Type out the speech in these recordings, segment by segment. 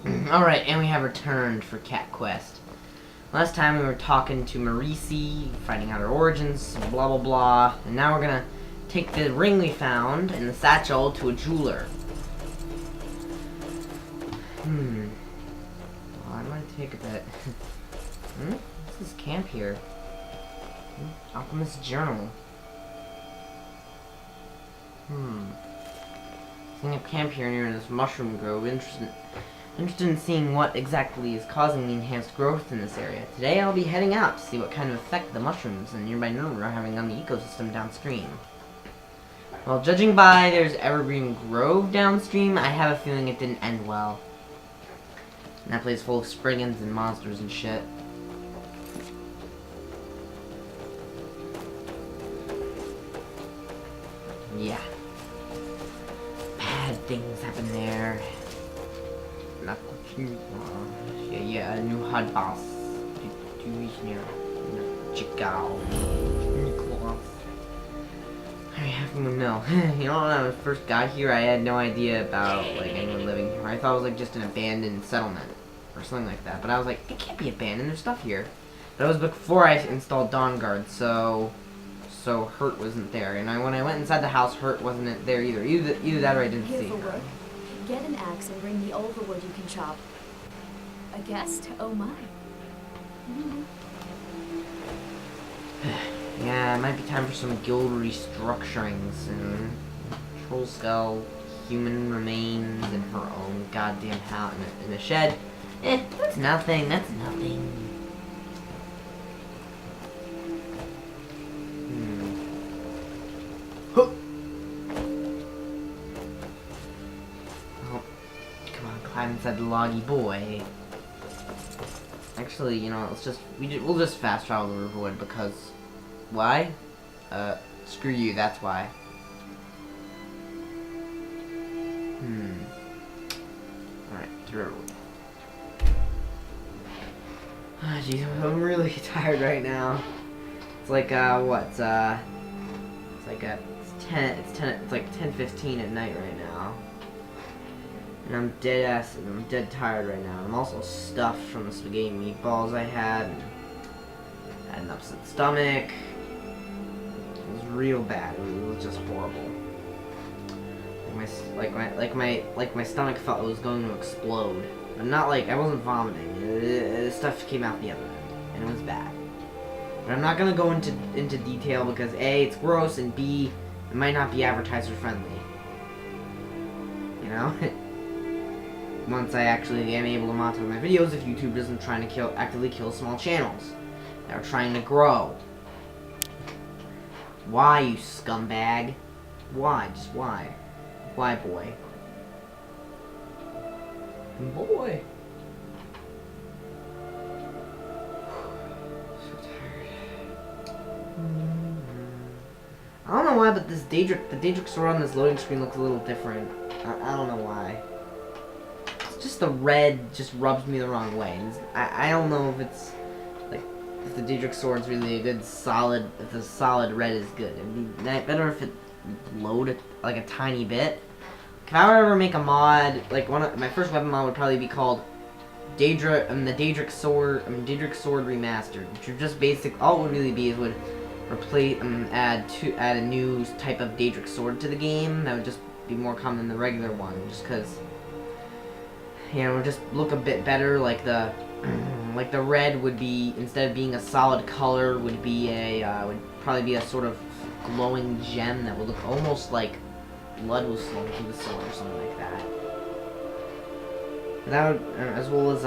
Alright, and we have returned for Cat Quest. Last time we were talking to Marisi, finding out her origins, blah blah blah, and now we're gonna take the ring we found in the satchel to a jeweler. Well, I might take a bit. What's this camp here? Alchemist's Journal. Setting up camp here near this mushroom grove. Interested in seeing what exactly is causing the enhanced growth in this area. Today I'll be heading out to see what kind of effect the mushrooms and nearby Nuremberg are having on the ecosystem downstream. Well, judging by there's Evergreen Grove downstream, I have a feeling it didn't end well. And that place full of Spriggans and monsters and shit. Yeah. Bad things happen there. Yeah, a new hot boss. I have to know. You know, when I first got here, I had no idea about like anyone living here. I thought it was like just an abandoned settlement or something like that. But I was like, it can't be abandoned. There's stuff here. But it was before I installed Dawn Guard, so Hurt wasn't there. And when I went inside the house, Hurt wasn't there either. Either that or I didn't see her. Work. Get an axe and bring me over wood you can chop. A guest? Oh my. Yeah, it might be time for some guild restructurings and troll skull, human remains in her own goddamn house in a shed. That's nothing. That's nothing. Oh, come on, climb inside the loggy boy. Actually, you know, we'll just fast travel to Riverwood because why? Screw you, that's why. Alright, to Riverwood. Ah, jeez, I'm really tired right now. It's like, what? It's like, it's like 10:15 at night right now. And I'm dead tired right now. I'm also stuffed from the spaghetti meatballs I had. I had an upset stomach. It was real bad. It was just horrible. Like my stomach felt it was going to explode. But not like I wasn't vomiting. Stuff came out the other end, and it was bad. But I'm not gonna go into detail because A, it's gross, and B, it might not be advertiser friendly. You know? Once I actually am able to monitor my videos, if YouTube isn't trying to actively kill small channels that are trying to grow. Why, you scumbag? Why? Just why? Why, boy? Boy. So tired. I don't know why, but the Daedric sword on this loading screen looks a little different. I don't know why. Just the red just rubs me the wrong way. I don't know if it's like if the Daedric sword's really a good solid. If the solid red is good, it'd be better if it glowed like a tiny bit. If I were ever make a mod, like my first weapon mod would probably be called Daedric Sword Remastered, which would just all it would really be is would replace add a new type of Daedric sword to the game that would just be more common than the regular one, just because. You know, just look a bit better. Like the red would be, instead of being a solid color, would probably be a sort of glowing gem that would look almost like blood was flowing through the sword or something like that. That would, as well as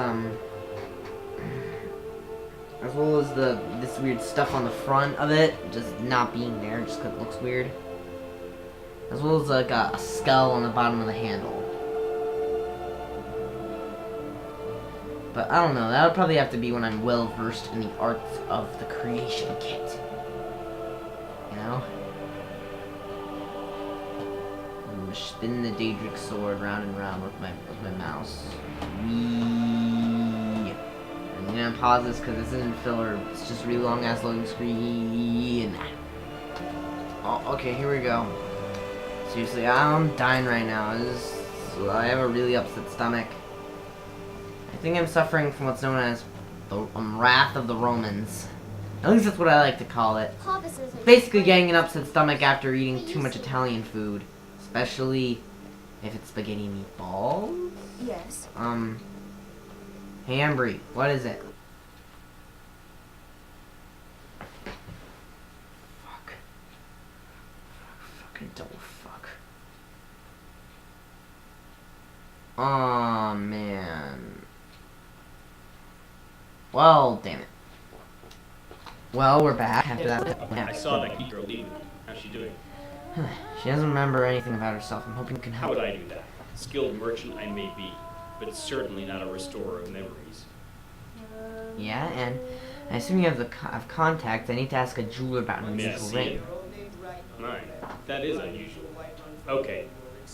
this weird stuff on the front of it just not being there, just because it looks weird. As well as like a skull on the bottom of the handle. But I don't know, that would probably have to be when I'm well versed in the arts of the creation kit. You know? I'm gonna spin the Daedric sword round and round with my mouse. Whee! I'm gonna pause this because this isn't filler, it's just a really long ass loading screen. Oh, okay, here we go. Seriously, I'm dying right now. I have a really upset stomach. think I'm suffering from what's known as the wrath of the Romans. At least that's what I like to call it. Basically getting an upset stomach after eating too much Italian food. Especially if it's spaghetti meatballs. Yes. Hey Embry, what is it? Fuck. Fucking double fuck. Aw, man. Well, damn it. Well, we're back after that. I saw that geek girl leaving. How's she doing? She doesn't remember anything about herself. I'm hoping you can How help. would I do that? Skilled merchant I may be, but certainly not a restorer of memories. Yeah, and I assume you have contacts. I need to ask a jeweler about an May I unusual see ring. it? My, that is unusual. Okay,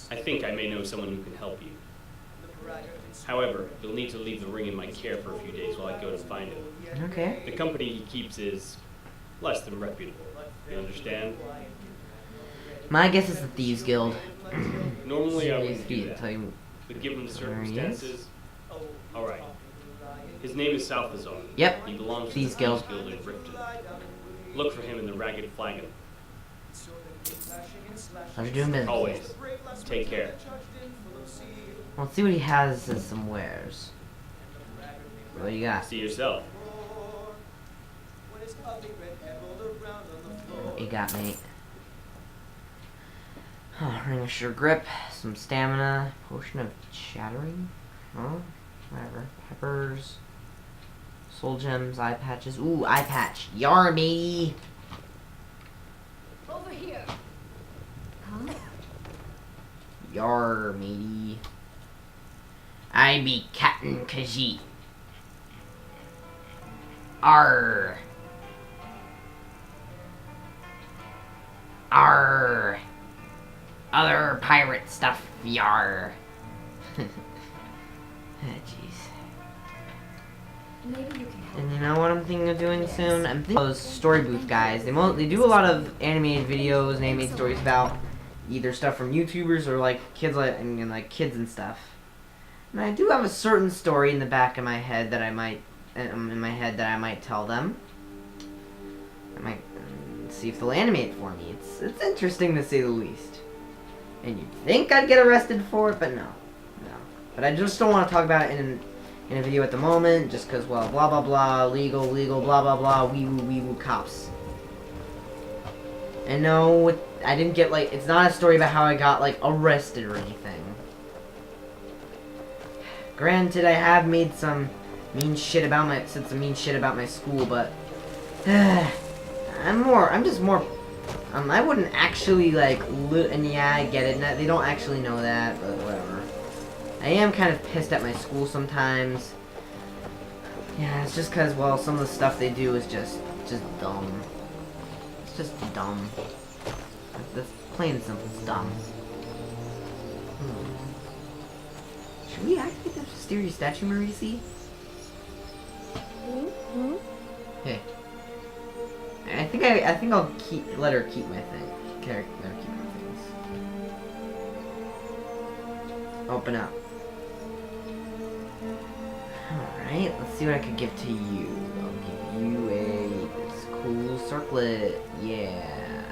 I think I may know someone who can help you. However, you'll need to leave the ring in my care for a few days while I go to find him. Okay. The company he keeps is less than reputable. You understand? My guess is the Thieves Guild. Normally I wouldn't do Tell that, you. but given the There he is. circumstances, all right. His name is Salthazar. Yep. He belongs to Thieves the Guild. Thieves Guild in Ripton. Look for him in the Ragged Flagon. How's you doing business? Always. Take care. Let's see what he has as some wares. What do you got? See yourself. What you got, mate? Ring of Sure Grip, some stamina, potion of chattering, whatever. Peppers, soul gems, eye patches. Ooh, eye patch. Yar, matey. Over here. Huh? Yar, matey. I be Captain Khajiit. Arr. Arr. Other pirate stuff, yar. Jeez. Maybe you can help. And you know what I'm thinking of doing soon? I'm thinking of those story booth guys. They do a lot of animated videos and animated stories about either stuff from YouTubers or like kids and like kids and stuff. And I do have a certain story in the back of my head that I might tell them. I might see if they'll animate it for me. It's interesting to say the least. And you'd think I'd get arrested for it, but no. But I just don't want to talk about it in a video at the moment, just because, well, blah blah blah, legal, blah blah blah, wee woo cops. And no, I didn't get it's not a story about how I got arrested or anything. Granted, I have made some mean shit about my school, but I'm just more. I wouldn't actually and yeah, I get it. They don't actually know that, but whatever. I am kind of pissed at my school sometimes. Yeah, it's just because, well, some of the stuff they do is just dumb. It's just dumb. That's plain and simple. It's dumb. Should we activate the mysterious statue, Marisi? Hey. I think I'll let her keep my thing. Let her keep my things. Open up. Alright, let's see what I could give to you. I'll give you this cool circlet. Yeah.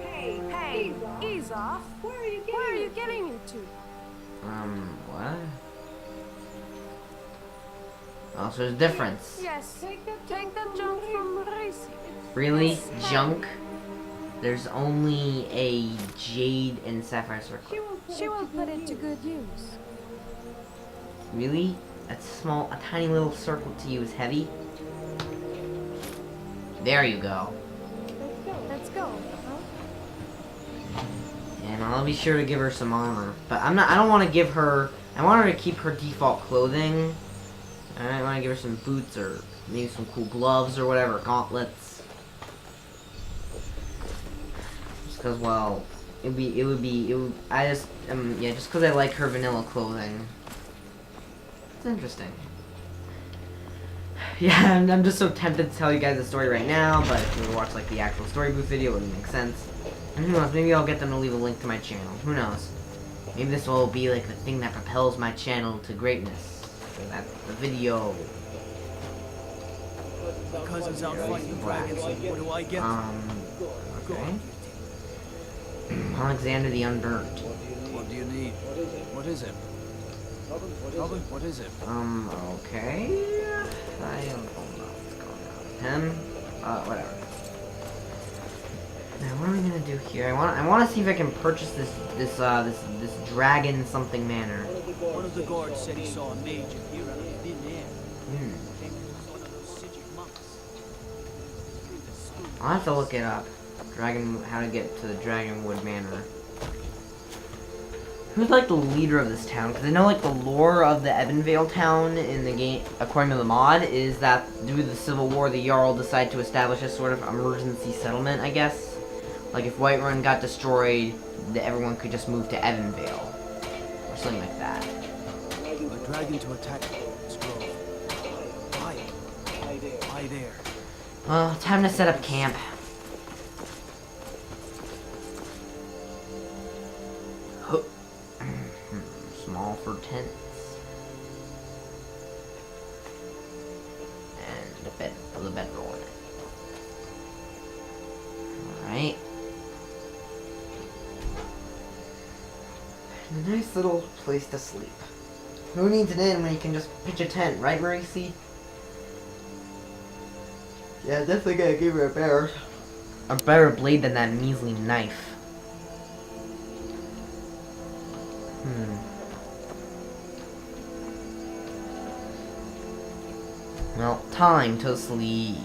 Hey, ease off. Where are you getting into? What? Oh, so there's a difference. Yes, take that junk from Marisi. Really? Junk? There's only a jade and sapphire circlet. She will put it to good use. Really? A tiny little circlet to you is heavy? There you go. Let's go. And I'll be sure to give her some armor. But I don't want to give her, I want her to keep her default clothing. I want to give her some boots or maybe some cool gloves or whatever, gauntlets. Just cause, well, just cause I like her vanilla clothing. It's interesting. Yeah, I'm just so tempted to tell you guys the story right now, but if you watch the actual story booth video, it wouldn't make sense. And who knows, maybe I'll get them to leave a link to my channel. Who knows? Maybe this will be the thing that propels my channel to greatness. That's the video. My cousin's out fighting dragons. What do I get? Okay. Alexander the Unburnt. What do you need? What is it? Robin, what is it? Okay. I don't know what's going on with him. Whatever. Now, what am I gonna do here? I want to see if I can purchase this dragon something manor. One of the guards said he saw a mage appear out of thin air. Came in as one of those Sigic monks. I'll have to look it up. How to get to the Dragonwood Manor. Who's like the leader of this town? Because I know like the lore of the Ebenvale town in the game, according to the mod, is that due to the Civil War, the Jarl decided to establish a sort of emergency settlement, I guess. Like if Whiterun got destroyed, everyone could just move to Ebenvale. Or something like that. A dragon to attack this grove. Why there? Well, time to set up camp. Small for tents. And a bed with a bedroll in it. Alright. A nice little place to sleep. Who needs an inn when you can just pitch a tent, right, Maurice? Yeah, definitely gotta give her a better blade than that measly knife. Well, time to sleep.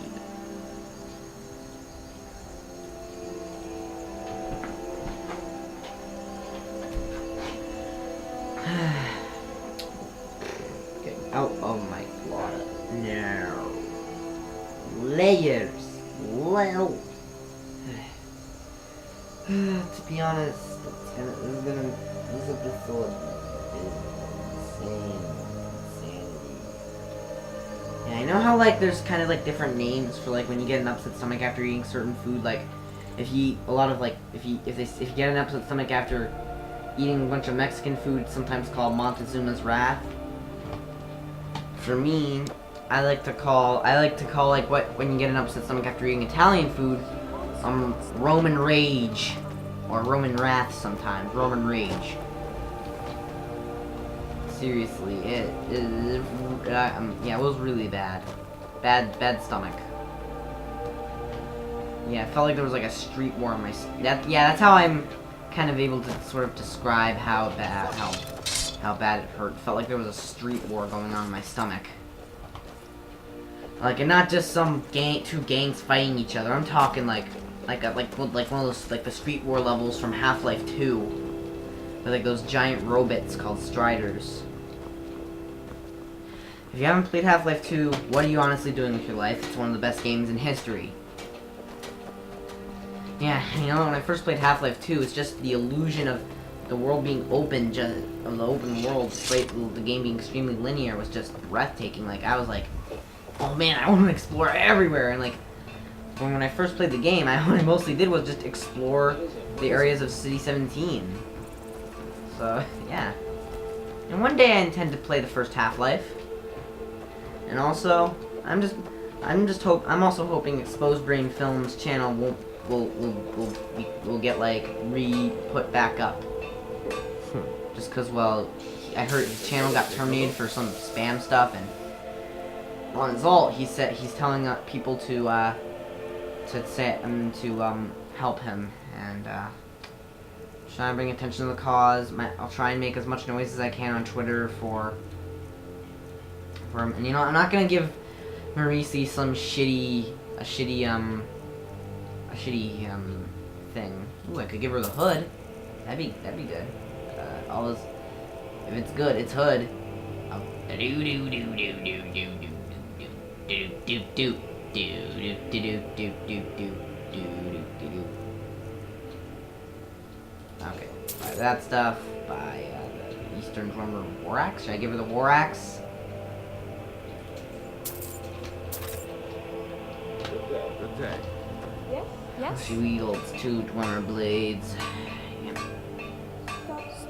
Get out of my closet. No. Layers. Well. To be honest, this episode is insane. Yeah, I know how like there's kind of like different names for like when you get an upset stomach after eating certain food. Like if you eat a lot of like if you get an upset stomach after eating a bunch of Mexican food, sometimes called Montezuma's Wrath. For me, I like to call like when you get an upset stomach after eating Italian food, Roman Rage, or Roman Wrath sometimes, Roman Rage. Seriously, yeah, it was really bad. Bad stomach. Yeah, it felt like there was like a street war in my that's how I'm kind of able to sort of describe how bad it hurt. It felt like there was a street war going on in my stomach. Like, and not just some two gangs fighting each other. I'm talking like one of those like the street war levels from Half-Life 2. With like those giant robots called Striders. If you haven't played Half-Life 2, what are you honestly doing with your life? It's one of the best games in history. Yeah, you know, when I first played Half-Life 2, it's just the illusion of the world being open, of the open world, despite the game being extremely linear, was just breathtaking. Like, I was like, oh man, I want to explore everywhere. And like, when I first played the game, what I mostly did was just explore the areas of City 17. So, yeah. And one day I intend to play the first Half-Life. And also, I'm also hoping Exposed Brain Films channel will get like put back up. Just cause, well, I heard his channel got terminated for some spam stuff, and on his alt he said he's telling people to help him and try and bring attention to the cause. I'll try and make as much noise as I can on Twitter for him. And you know, I'm not gonna give Marisi some shitty thing. Ooh, I could give her the hood. That'd be good. If it's good, it's hood. Okay, buy that stuff. Buy the Eastern Drummer War Axe. Should I give her the War Axe? Good day. Yes? She wields 2 Drummer blades.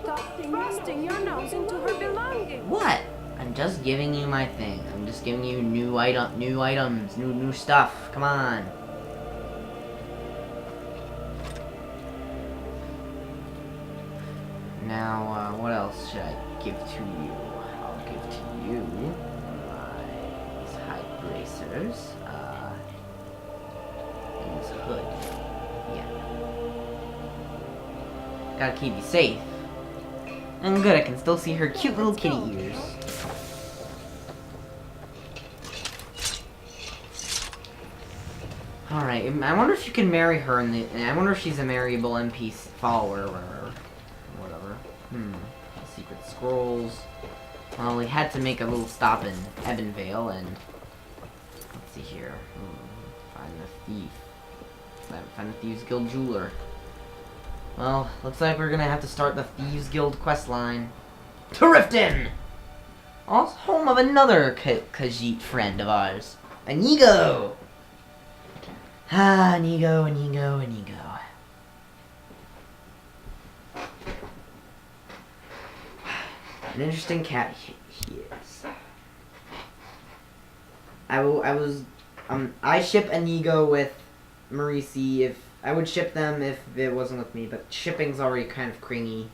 Stop thrusting your nose into her belongings. What? I'm just giving you my thing. I'm just giving you new items, new stuff. Come on. Now, what else should I give to you? I'll give to you these hide bracers, and this hood. Yeah. Gotta keep you safe. And good, I can still see her cute little kitty ears. Alright, I wonder if you can marry her I wonder if she's a marryable MP follower or whatever. Secret scrolls. Well, we had to make a little stop in Ebonvale and let's see here. Find the thief. Find the Thieves Guild jeweler. Well, looks like we're gonna have to start the Thieves Guild quest line. To Riften! Also home of another Khajiit friend of ours. Inigo! Ah, Inigo. An interesting cat he is. I ship Inigo with Marisi if I would ship them if it wasn't with me, but shipping's already kind of cringy.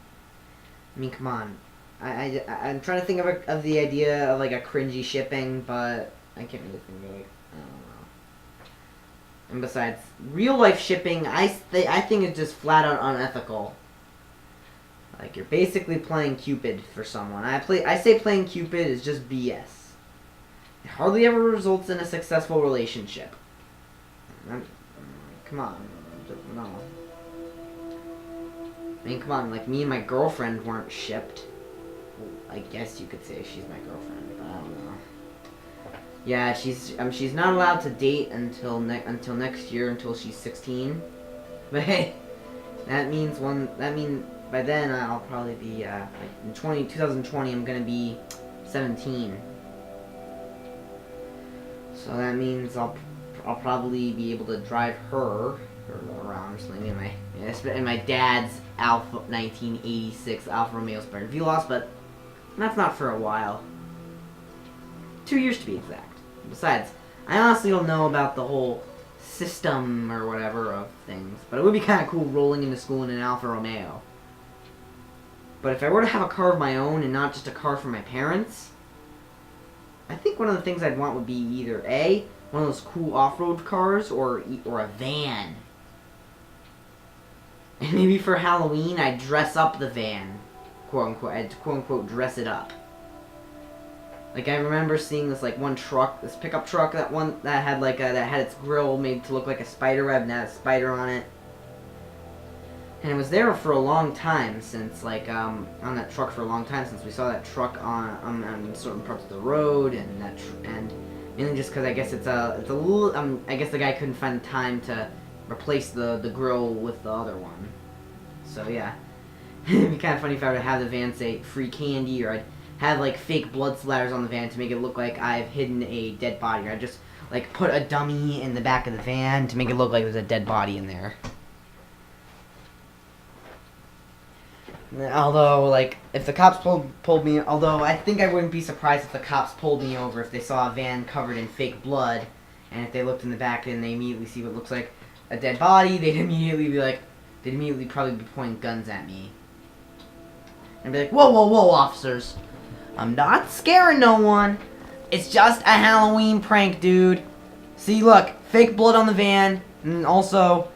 I mean, come on. I'm trying to think of the idea of like a cringy shipping, but I can't really think of it. I don't know. And besides, real life shipping, I think it's just flat out unethical. Like you're basically playing Cupid for someone. I say playing Cupid is just BS. It hardly ever results in a successful relationship. Come on, no. I mean, come on, like me and my girlfriend weren't shipped. Well, I guess you could say she's my girlfriend, but I don't know. Yeah, she's not allowed to date until next year, until she's 16. But hey, that means by then I'll probably be like in 2020 I'm gonna be 17. So that means I'll probably be able to drive her around, just like in my dad's Alfa 1986 Alfa Romeo Sprint Veloz, but that's not for a while. 2 years to be exact. Besides, I honestly don't know about the whole system or whatever of things, but it would be kind of cool rolling into school in an Alfa Romeo. But if I were to have a car of my own and not just a car for my parents, I think one of the things I'd want would be either A, one of those cool off-road cars, or a van. And maybe for Halloween, I'd dress up the van, quote-unquote. I'd quote-unquote dress it up. Like I remember seeing this like one truck, this pickup truck, that had like that had its grill made to look like a spider web and had a spider on it. And it was there for a long time since like on that truck for a long time since we saw that truck on certain parts of the road and and mainly just because I guess it's a little I guess the guy couldn't find the time to replace the grill with the other one. So yeah, it'd be kind of funny if I were to have the van say free candy, or I'd have like fake blood splatters on the van to make it look like I've hidden a dead body, or I'd just like put a dummy in the back of the van to make it look like there's a dead body in there. Although, like, if the cops pulled me, although I think I wouldn't be surprised if the cops pulled me over if they saw a van covered in fake blood, and if they looked in the back and they immediately see what looks like a dead body, they'd immediately probably be pointing guns at me. And be like, whoa, whoa, whoa, officers. I'm not scaring no one. It's just a Halloween prank, dude. See, look, fake blood on the van, and also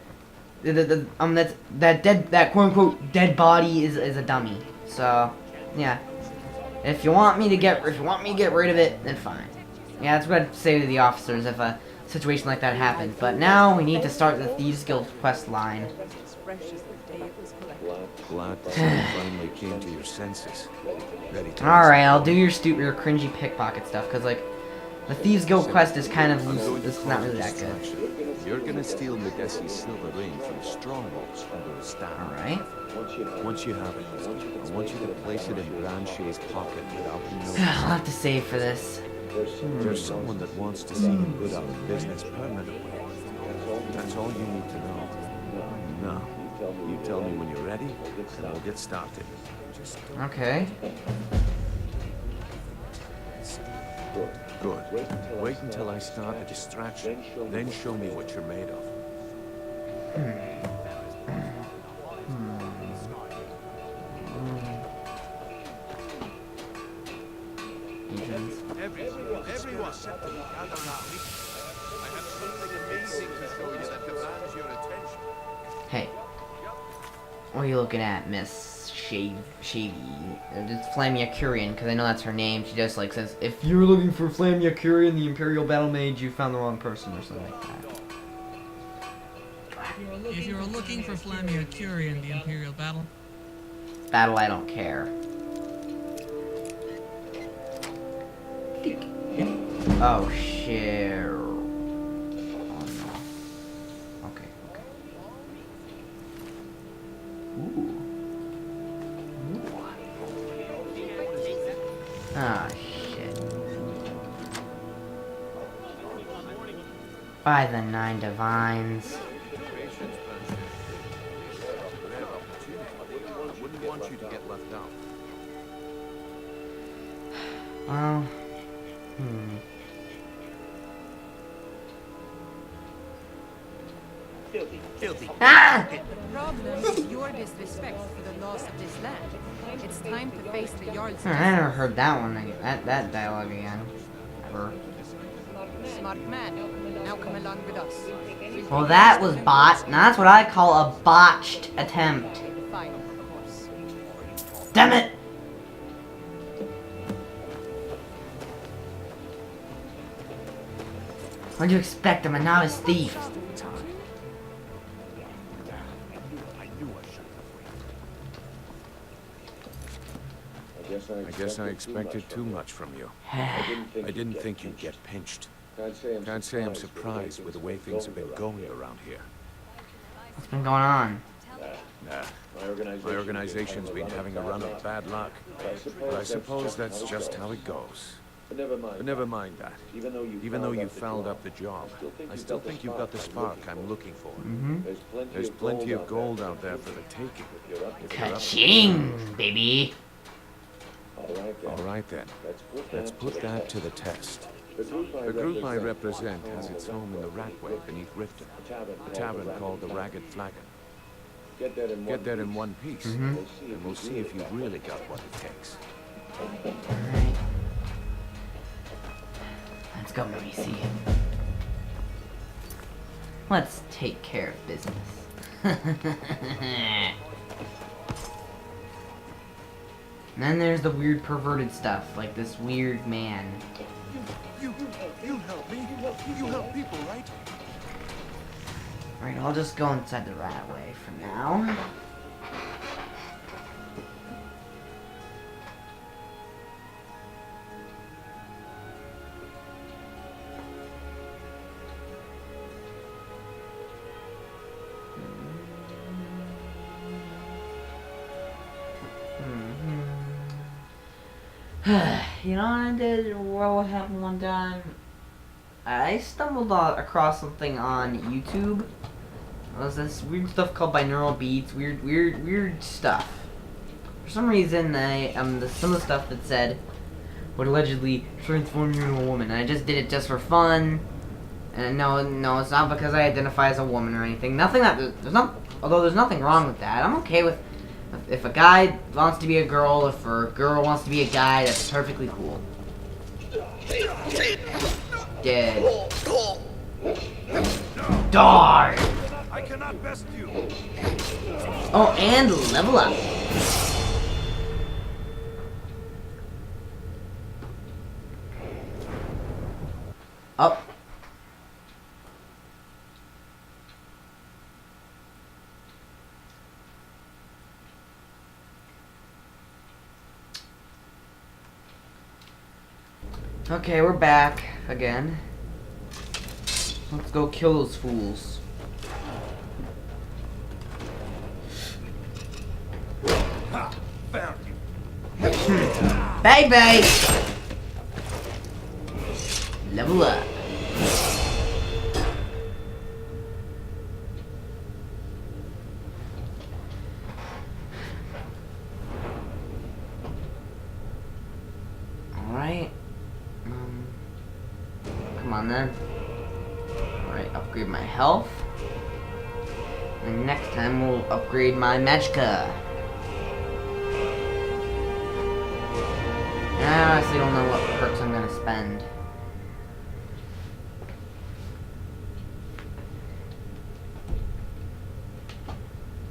that quote unquote dead body is a dummy. So yeah, if you want me to get rid of it, then fine. Yeah, that's what I'd say to the officers if a situation like that happened. But now we need to start the Thieves Guild quest line. Glad to see you finally came to your senses. Ready to Alright, I'll do your cringy pickpocket stuff, because like the Thieves Guild quest is kind of it's not really that good. You're gonna steal Medesi's silver ring from the strongholds under a staff. Alright. Once you have it, I want you to place it in Branche's pocket without him I'll noticing. have to save for this. There's someone that wants to see you put out of business permanently. That's all you need to know. Now, you tell me when you're ready, and we'll get started. Okay. Good. Wait until I start the distraction, then show me what you're made of. Everyone, gather around me. I have something amazing to show you that demands your attention. Hey. What are you looking at, Miss Shavy? It's Flamia Curian, because I know that's her name. She just like says, if you're looking for Flamia Curian, the Imperial Battle Mage, you found the wrong person, or something like that. If you're looking for Flamia Curian, the Imperial Battle. Battle, I don't care. Oh, shit. Oh, no. Okay, okay. Ooh. Ah, shit. By the 9 divines. I wouldn't want you to get left out. Well, Filthy. Ah! The problem is your disrespect for the laws of this land. It's time to face the Jarl's I never heard that one, that dialogue again. Ever. smart man. Now come along with us. Well, that was bot. Now that's what I call a botched attempt. Fine, of course. Damn it! What do you expect? I'm a novice thief. I guess I expected too much from you. I didn't think you'd get pinched. Can't say I'm surprised with the way things have been going around here. What's been going on? Nah, my organization's been having a run of bad luck. But I suppose that's just how it goes. But never mind that. Even though you fouled up the job, I still think you've got the spark I'm looking for. There's plenty of gold out there for the taking. If you're up for it. Ka-ching, baby. All right then. Let's put that to the test. The group I represent has its home in the Ratway beneath Riften, a tavern called the Ragged Flagon. Get that in one piece, and we'll see if you've really got what it takes. Alright. Let's go, Maurice. Let's take care of business. And then there's the weird perverted stuff, like this weird man. You help me. You help people, right? Alright, I'll just go inside the Ratway for now. You know what I did? What happened one time? I stumbled across something on YouTube. It was this weird stuff called binaural beats. Weird stuff. For some reason, some of the stuff that said would allegedly transform you into a woman. And I just did it just for fun. And no, it's not because I identify as a woman or anything. Although there's nothing wrong with that. I'm okay with if a guy wants to be a girl, if a girl wants to be a guy, that's perfectly cool. Dead. Die! I cannot best you. Oh, and level up. Up. Okay, we're back again. Let's go kill those fools. Ha! Found you. Baby! Level up. Alright. Come on then. Alright, upgrade my health. And next time we'll upgrade my magicka. I honestly don't know what perks I'm gonna spend.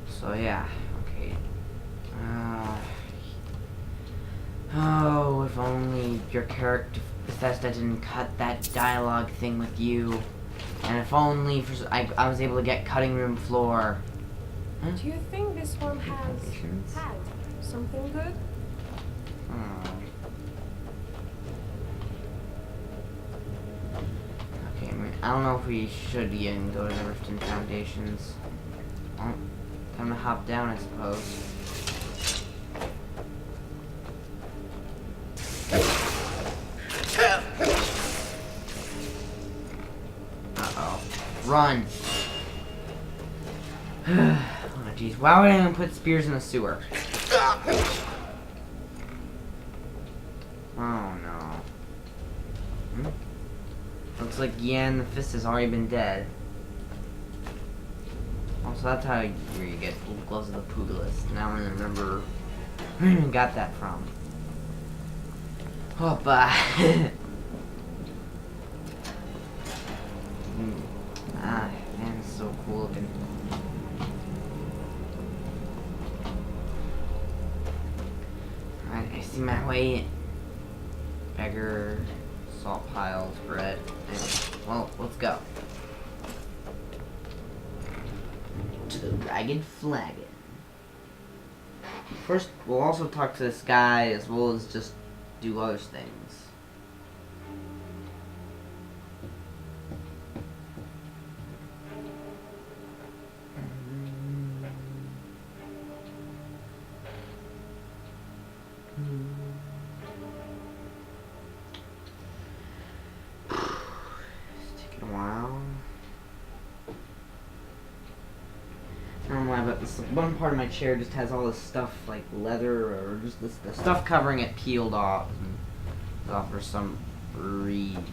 So yeah, okay. Oh, if only your character Bethesda didn't cut that dialogue thing with you. And if only I was able to get cutting room floor. Huh? Do you think this one has had something good? Okay, I don't know if we should even go to the Riften Foundations. Well, time to hop down, I suppose. Uh-oh. Run! Oh, jeez. Why would anyone put spears in the sewer? Oh, no. Looks like Yan the Fist has already been dead. Also, that's how where you get Gloves of the Pugilist. Now I remember where you got that from. Hoppa! Ah, man, it's so cool looking. Alright, I see my way. Beggar, salt piles, bread. Well, let's go. To the Ragged Flagon. First, we'll also talk to this guy as well as just do other things. It's taking a while. I don't know why, but this one part of my chair just has all this stuff like leather or just the stuff covering it peeled off for some reason.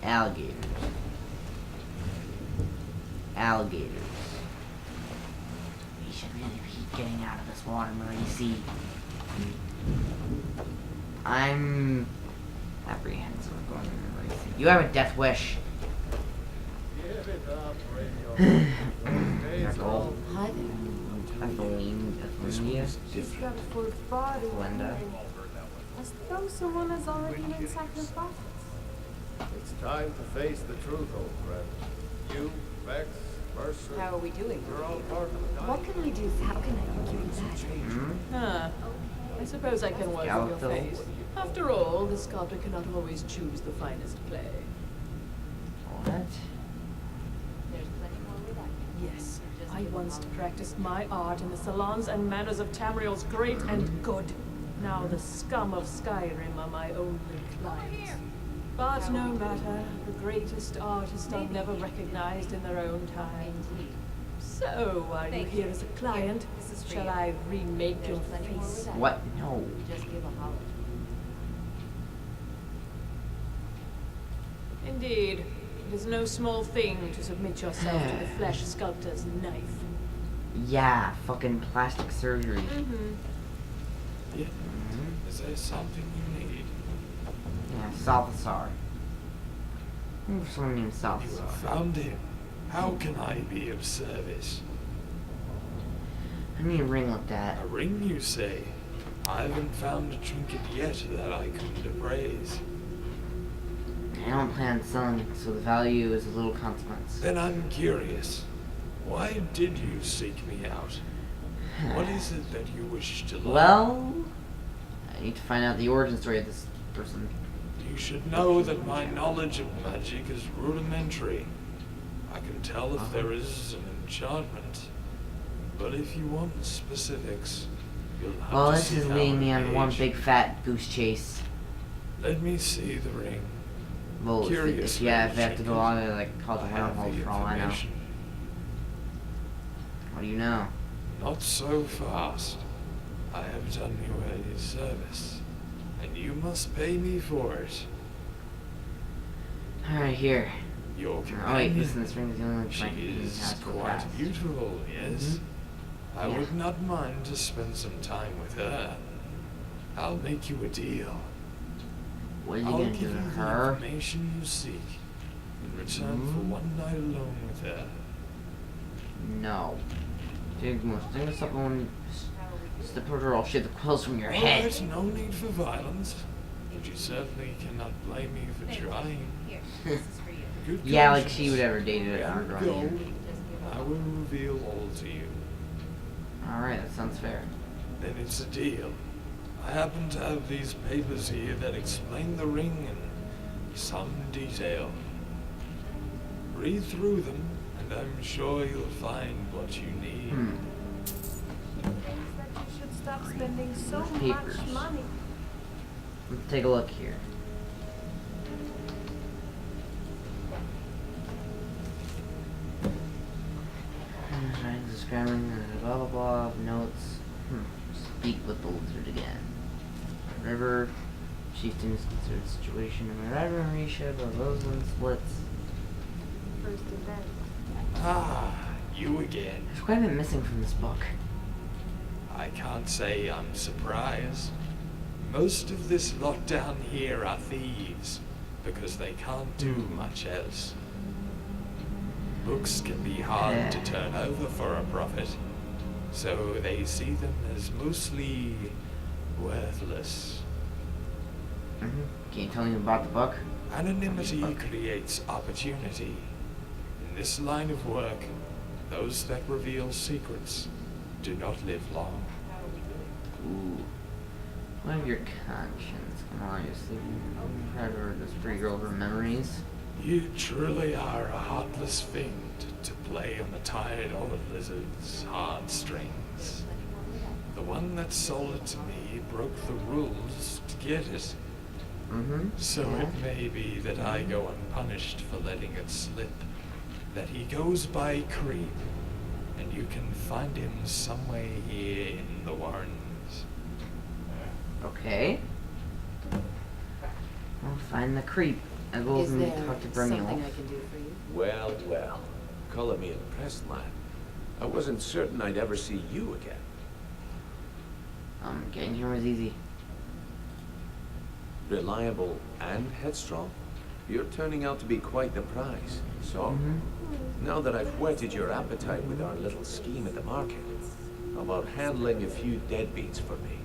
Alligators. Alligators. We should really be getting out of this water, Marisi. I'm apprehensive of going in Marisi. You have a death wish. Nicole. Hi there. Athelia. She's got a full body. Glenda. As though someone has already been sacrificed. It's time to face the truth, old friend. You, Vex, Mercer. How are we doing? You're all part of the What can we do? How can I argue with that? Huh. I suppose I can work on your Skeletal. face. After all, the sculptor cannot always choose the finest clay. What? Yes, I once practiced my art in the salons and manners of Tamriel's great and good. Now the scum of Skyrim are my only clients. But no matter, the greatest artists are never recognized in their own time. So, are you here as a client? Shall I remake your face? What? No. Indeed. It is no small thing to submit yourself to the flesh sculptor's knife. Yeah, fucking plastic surgery. Yeah. Is there something you need? Yeah, Salthasar. Someone named You Salthasar. have found him. How can I be of service? I need a ring looked at. A ring, you say? I haven't found a trinket yet that I could appraise. I don't plan on selling, so the value is a little consequence. Then I'm curious. Why did you seek me out? What is it that you wish to learn? Well, I need to find out the origin story of this person. You should know that my knowledge of magic is rudimentary. I can tell if there is an enchantment. But if you want specifics, you'll have Well, to this see is how leading me on one engaged. big fat goose chase. Let me see the ring. Well, Curious if you have ring, to go all the way, like, call the I have wormhole the for all I know. information. What do you know? Not so fast. I have done you a service, and you must pay me for it. Alright, here. Your Oh wait, companion. listen, this ring is the only one She trying to is task so quite fast. beautiful, yes. I Yeah. would not mind to spend some time with her. I'll make you a deal. What are you I'll gonna give do you to the her? information you seek in return for one night alone with her. No. Dig this up on slip her, I'll shave the quills from your All head. right, no need for violence, but you certainly cannot blame me for trying. Good Yeah, like conscience. she would ever dated an And underground go, year. I will reveal all to you. Alright, that sounds fair. Then it's a deal. I happen to have these papers here that explain the ring in some detail. Read through them, and I'm sure you'll find what you need. That you should stop spending so Papers. much money. Let's take a look here. Describing blah blah blah notes. Speak with the lizard again. River. Chieftain's considered situation in the river Marisha, the Roseland splits. First event. Ah, you again. There's quite a bit missing from this book. I can't say I'm surprised. Most of this lot down here are thieves, because they can't do much else. Books can be hard to turn over for a profit, so they see them as mostly worthless. Can you tell me about the book? Anonymity creates opportunity. In this line of work, those that reveal secrets do not live long. Ooh. What of your conscience? Come on, you're sleeping. Try to this pretty girl her memories. You truly are a heartless fiend to play on the tired old lizard's heartstrings. The one that sold it to me broke the rules to get it. So it may be that I go unpunished for letting it slip. That he goes by Creep, and you can find him somewhere here in the Warrens. Okay. I'll find the creep. As well as Is need there to talk to something Bremiel. I can do for you? Well, well. Color me impressed, lad. I wasn't certain I'd ever see you again. Getting here was easy. Reliable and headstrong? You're turning out to be quite the prize. So, now that I've whetted your appetite with our little scheme at the market, how about handling a few deadbeats for me?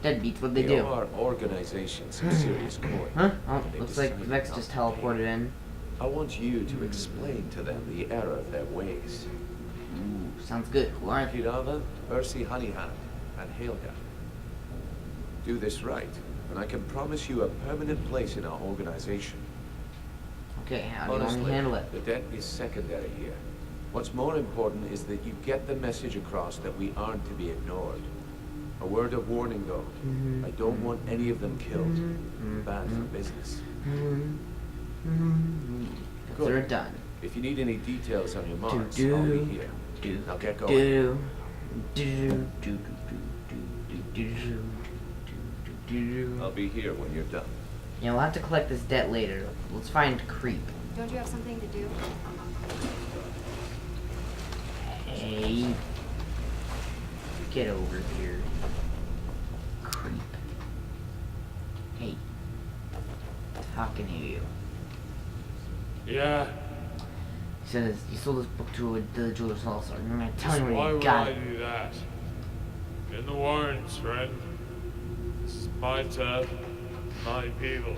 Deadbeats, what'd they do? Our organization's some serious coin. Huh? Oh, They looks like decided Vex not just to pay. teleported in. I want you to explain to them the error of their ways. Ooh, sounds good. Who are they? Kirava, Ursi Honeyhand, and Helga. Do this right, and I can promise you a permanent place in our organization. Okay, how do you want me Honestly, to handle it? the debt is secondary here. What's more important is that you get the message across that we aren't to be ignored. A word of warning, though. I don't want any of them killed. Bad for business. Consider it done. If you need any details on your marks, Do, I'll be here. Now get going. Do. I'll be here when you're done. Yeah, we'll have to collect this debt later. Let's find Creep. Don't you have something to do? Hey. Get over here. Creep. Hey. Talking to you. Yeah, He says, you sold this book to the jeweler's also. I'm gonna tell you why when you would got I it. do that? In the Warrens, friend. This is my turf, my people.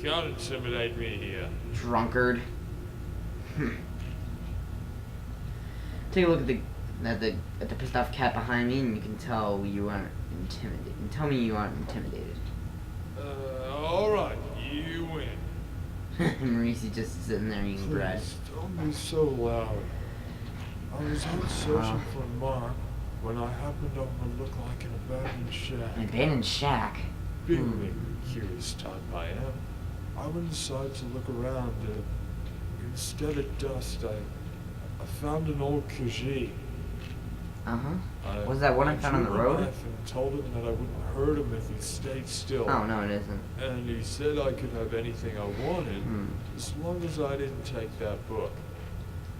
Can't intimidate me here. Drunkard. Take a look at the pissed off cat behind me, and you can tell you aren't intimidated. And tell me you aren't intimidated. Alright, you win. Maurice just sitting there eating bread. Please, don't be so loud. I was out searching for Mark when I happened to overlook like an abandoned shack. An abandoned shack. Being the curious type I am, I went inside to look around and instead of dust, I found an old Khajiit. Uh-huh. Was that one I found on the drew a road? knife and told him that I wouldn't hurt him if he stayed still. Oh, no, it isn't. And he said I could have anything I wanted Hmm. as long as I didn't take that book.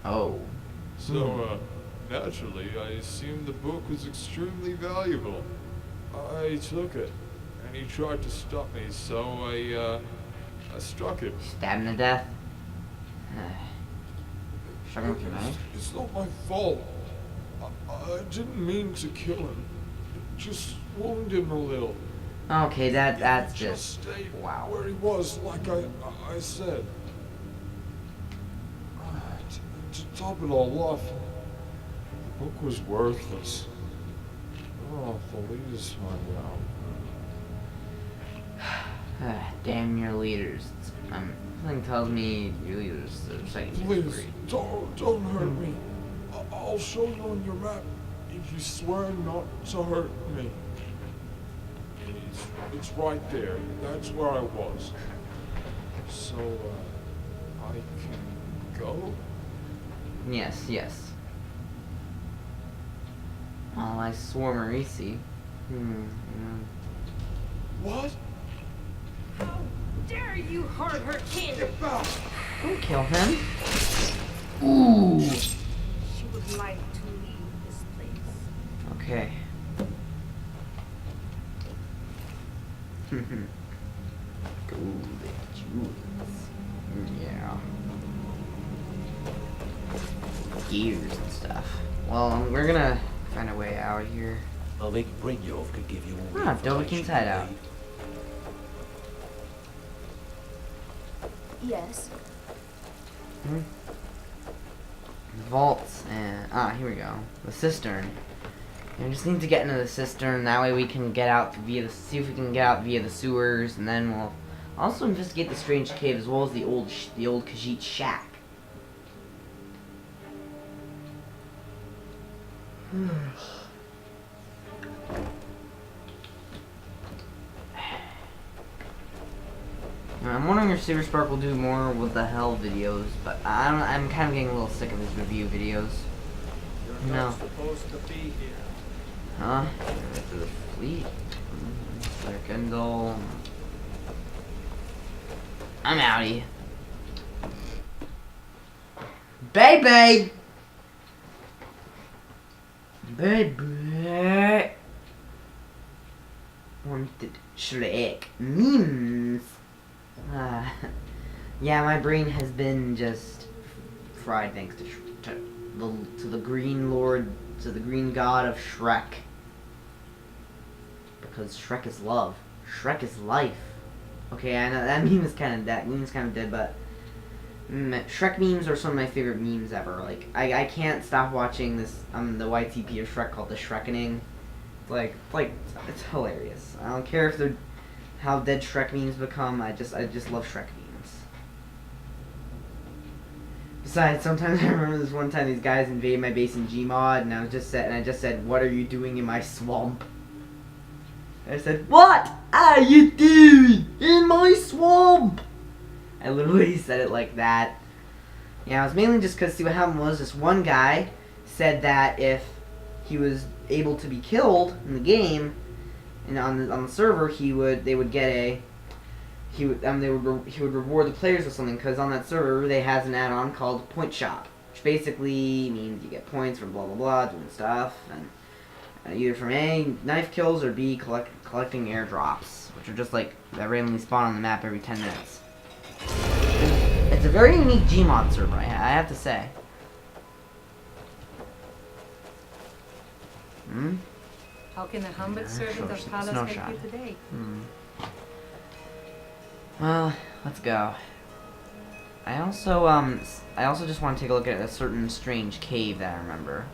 Oh. So, naturally, I assumed the book was extremely valuable. I took it, and he tried to stop me, so I struck him. Stabbed him to death. Struck him with your knife? It's not my fault. I didn't mean to kill him. Just wound him a little. Okay, that's He just... stayed wow. where he was, like I said. To top it all off, the book was worthless. Oh, the leaders found out. Damn your leaders. Something tells me your leaders are saying Please, don't hurt me. I'll show you on your map if you swear not to hurt me. It's right there. That's where I was. So, I can go? Yes, yes. Well, I swore Marisi. What? How dare you hurt her kid? Get back! Don't kill him. Ooh. She would like to leave this place. Okay. Golden jewels. Yeah. Gears and stuff. Well, we're gonna find a way out here. Ovik Brynjolf could give you all the Ah, Dovahkiin's hideout. Yes. Vaults and here we go. The cistern. And we just need to get into the cistern. That way we can get out via the see if we can get out via the sewers, and then we'll also investigate the strange cave as well as the old Khajiit shack. I'm wondering if Silver Spark will do more with the Hell videos, but I'm kind of getting a little sick of his review videos. You're No. not supposed to be here. Huh? To the fleet. Kindle. I'm outie. Baby! Baby! Wanted Shrek. Memes. Yeah, my brain has been just fried thanks to the Green Lord, to the Green God of Shrek. Because Shrek is love. Shrek is life. Okay, I know that meme is kind of dead, but Shrek memes are some of my favorite memes ever. Like I can't stop watching this the YTP of Shrek called The Shrekening. Like it's hilarious. I don't care if they're how dead Shrek memes become. I just love Shrek memes. Besides, sometimes I remember this one time these guys invaded my base in Gmod, and I just said, "What are you doing in my swamp?" I said, "What are you doing in my swamp?" I literally said it like that. Yeah, it was mainly just because, see, what happened was this one guy said that if he was able to be killed in the game and on the server, he would reward the players with something, because on that server they has an add-on called Point Shop, which basically means you get points for blah blah blah doing stuff, and either from A, knife kills, or B, collecting airdrops, which are just like that randomly spawn on the map every 10 minutes. It's a very unique Gmod server, I have to say. How can a humble servant of Talos help you today? Well, let's go. I also just want to take a look at a certain strange cave that I remember.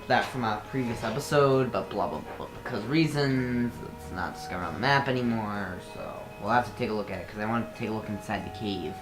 That from a previous episode, but blah blah blah, because reasons, it's not discovered on the map anymore, so we'll have to take a look at it, because I want to take a look inside the cave.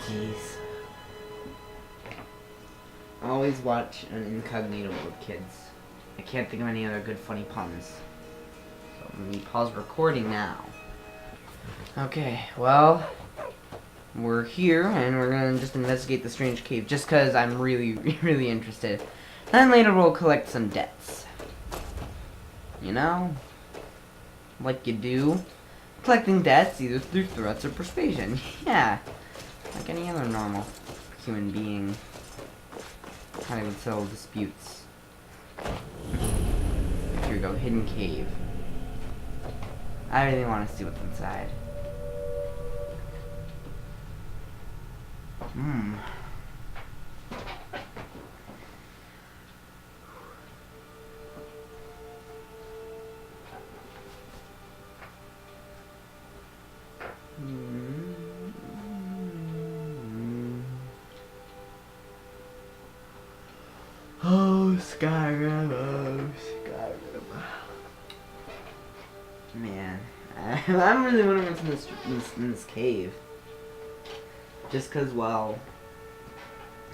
Jeez. Always watch an incognito with kids. I can't think of any other good funny puns. So let me pause recording now. Okay, well, we're here and we're gonna just investigate the strange cave just because I'm really, really interested. Then later we'll collect some debts. You know? Like you do. Collecting debts either through threats or persuasion. Yeah. Like any other normal human being. How to settle disputes. Here we go, hidden cave. I really want to see what's inside. Oh, Skyrim, Skyrim. Man, I'm really wondering what's in this cave. Just cause, well,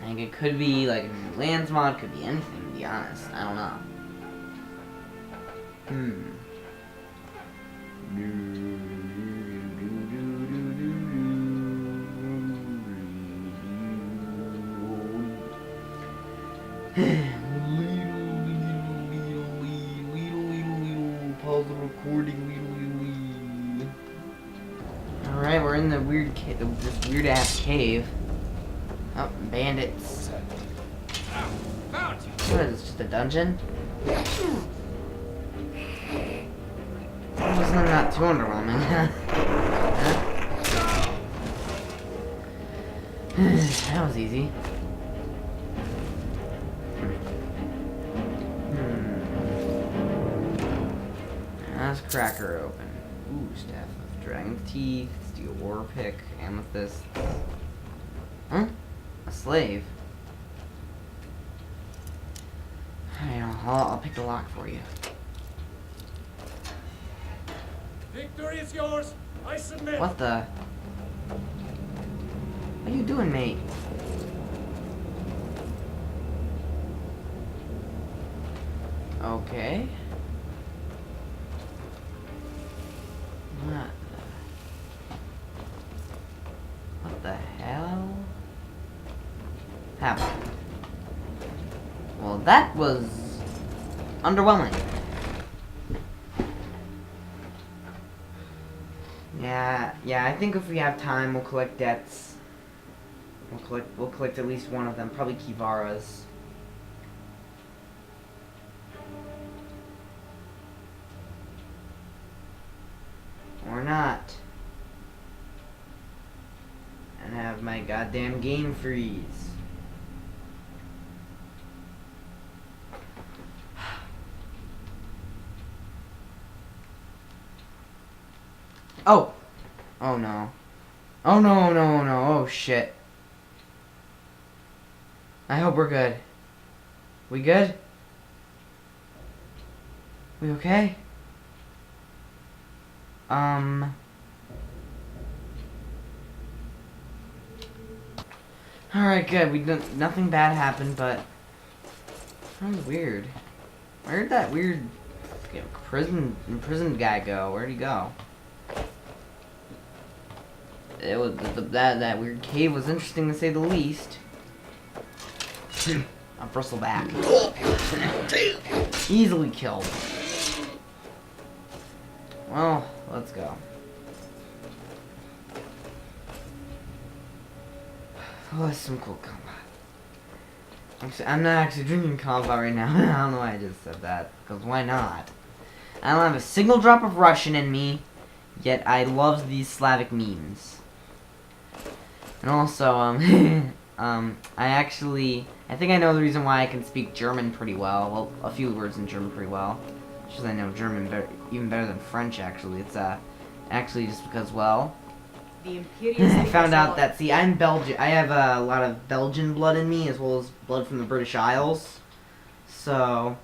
like it could be like a new lands mod, could be anything, to be honest. I don't know. Pause the recording. Alright, we're in the weird this weird ass cave. Oh, bandits. What is this, just a dungeon? Wasn't not too underwhelming. That was easy. Let's crack her open. Ooh, staff of dragon's teeth, steel war pick, amethyst. Huh? A slave? Alright, I'll pick the lock for you. Victory is yours. I submit. What the? What are you doing, mate? Okay. What the hell happened? Well, that was underwhelming. Yeah, I think if we have time, we'll collect debts. We'll collect at least one of them, probably Kivara's. Or not. And have my goddamn game freeze. Oh! Oh no. Oh no, no, no. Oh shit. I hope we're good. We good? We okay? Alright, good. Nothing bad happened, but that was weird. Where'd that weird imprisoned guy go? Where'd he go? It was that weird cave was interesting to say the least. I'll bristle back. Easily killed. Well, let's go. Oh, that's some cool combat. I'm not actually drinking combat right now. I don't know why I just said that. Because why not? I don't have a single drop of Russian in me, yet I love these Slavic memes. And also, I think I know the reason why I can speak German pretty well. Well, a few words in German pretty well. Just 'cause I know German even better than French, actually. It's, actually just because, well, I found out that, see, I'm Belgian. I have a lot of Belgian blood in me, as well as blood from the British Isles. So,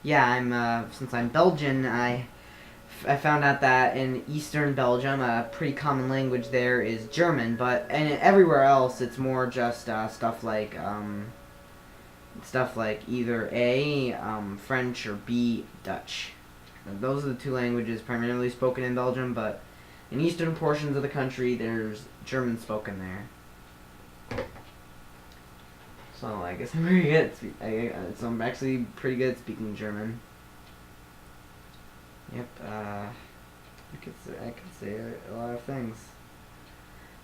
yeah, since I'm Belgian, I I found out that in Eastern Belgium, a pretty common language there is German, but and everywhere else it's more just stuff like either A, French, or B, Dutch. Those are the two languages primarily spoken in Belgium, but in eastern portions of the country, there's German spoken there. So I guess I'm pretty good at so I'm actually pretty good at speaking German. Yep, I could say a lot of things.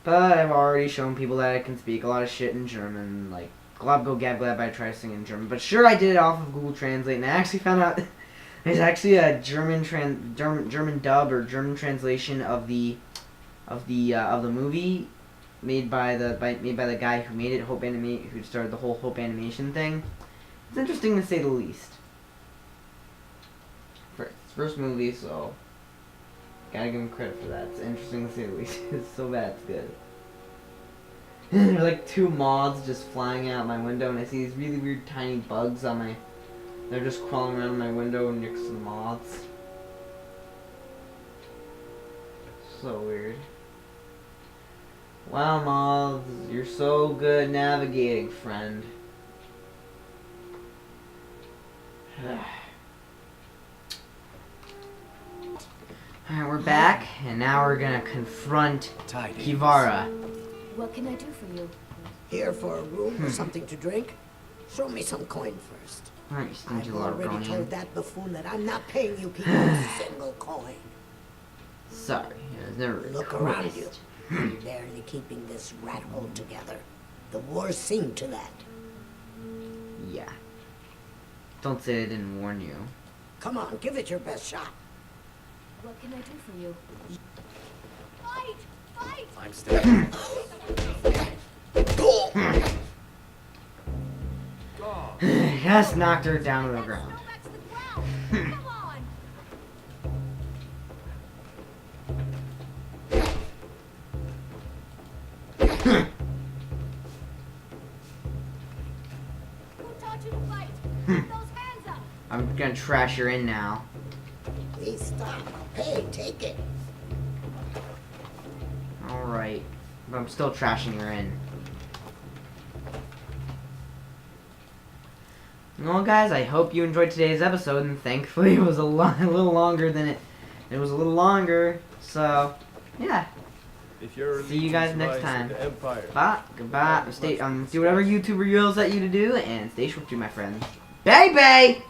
But I've already shown people that I can speak a lot of shit in German, like Glob Go Gab Glab I try to sing in German. But sure, I did it off of Google Translate, and I actually found out there's actually a German dub or German translation of the movie made by the guy who made it, who started the whole Hope Animation thing. It's interesting to say the least. For its first movie, so gotta give him credit for that. It's interesting to say the least. It's so bad, it's good. There are like 2 moths just flying out my window, and I see these really weird tiny bugs on my. They're just crawling around my window next to the moths. So weird. Wow, moths, you're so good navigating, friend. Alright, we're back, and now we're gonna confront Kivara. What can I do for you? Here for a room or something to drink? Show me some coin first. Alright, you stingy I've little already told Argonian. that buffoon that I'm not paying you people a single coin. Sorry, I was never Look around you. You're barely keeping this rat hole together. The war's seen to that. Yeah. Don't say I didn't warn you. Come on, give it your best shot. What can I do for you? Fight! Fight! I'm still. Just knocked her down to the ground. Come on! Who taught you to fight? Put those hands up! I'm gonna trash her in now. Please stop. Hey, take it. Alright. But I'm still trashing her in. Well, guys, I hope you enjoyed today's episode, and thankfully it was a little longer than it was a little longer. So, yeah. See you guys next time. Bye. Goodbye. Stay. Do whatever YouTuber yells at you to do, and stay swift, my friends. Baby.